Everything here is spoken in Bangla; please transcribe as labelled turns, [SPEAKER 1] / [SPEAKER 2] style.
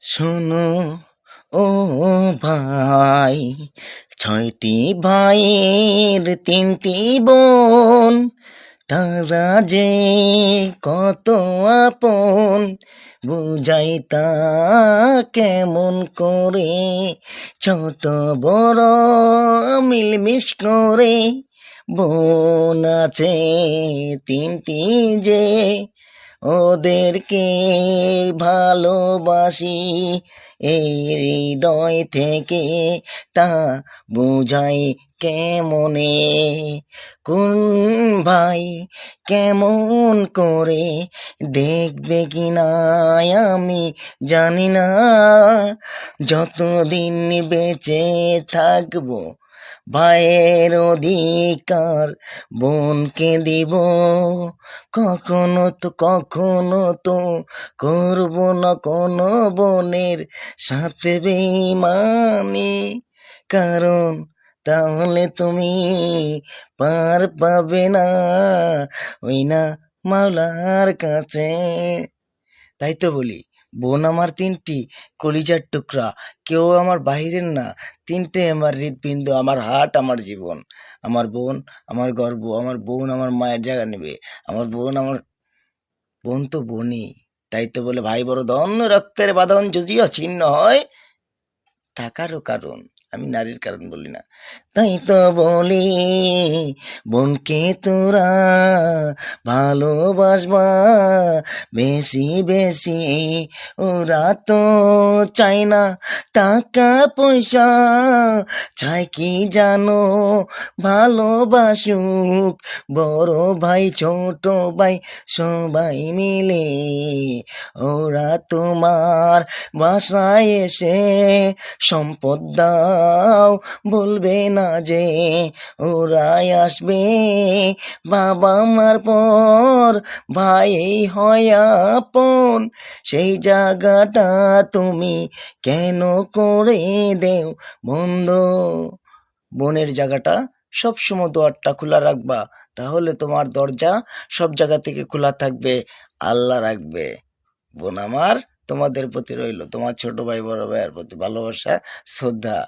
[SPEAKER 1] শোনো ও ভাই, 6টি ভাইয়ের 3টি বোন, তারা যে কত আপন, বুঝাই তা কেমন করে। ছোট বড় মিলমিশ করে, বোন আছে 3টি যে, ওদেরকে ভালোবাসি এই হৃদয় থেকে, তা বুঝাই কেমনে। কোন ভাই কেমন করে দেখবে কিনা আমি জানি না, যতদিন বেঁচে থাকবো ভাইয়ের অধিকার বোনকে দিব। কখনো তো করব না কোনো বোনের সাথে বেইমানি, কারণ তাহলে তুমি পার পাবে না ওই না মাওলার কাছে। তাই তো বলি, বোন আমার 3টি, কলিজার টুকরা, কেউ আমার বাহিরের না, 3টে আমার হৃৎপিণ্ড, আমার হার্ট, আমার জীবন। আমার বোন আমার গর্ব, আমার বোন আমার মায়ের জায়গা নেবে, আমার বোন তো বোনই। তাই তো বলে ভাই বড় ধন, রক্তের বাঁধন যদিও ছিন্ন হয় টাকারও কারণ, আমি নারীর কারণ বলি না। তাই তো বলি, বোনকে তোরা ভালোবাসবা বেশি বেশি। ওরা তো চায় না টাকা পয়সা, চায় কি জানো, ভালোবাসুক বড় ভাই ছোট ভাই সবাই মিলে। ওরা তোমার বাসায় এসে সম্পদ দাও বলবে না যে, ওরাই আসবে বাবা মার পর, ভাই হয় আপন। সেই জায়গাটা তুমি কেন করে দেও বন্ধ? বোনের জায়গাটা সবসময় দোয়ারটা খোলা রাখবা, তাহলে তোমার দরজা সব জায়গা থেকে খোলা থাকবে, আল্লাহ রাখবে। বোন আমার, তোমাদের প্রতি রইল তোমার ছোট ভাই বড় ভাইয়ের প্রতি ভালোবাসা, শ্রদ্ধা।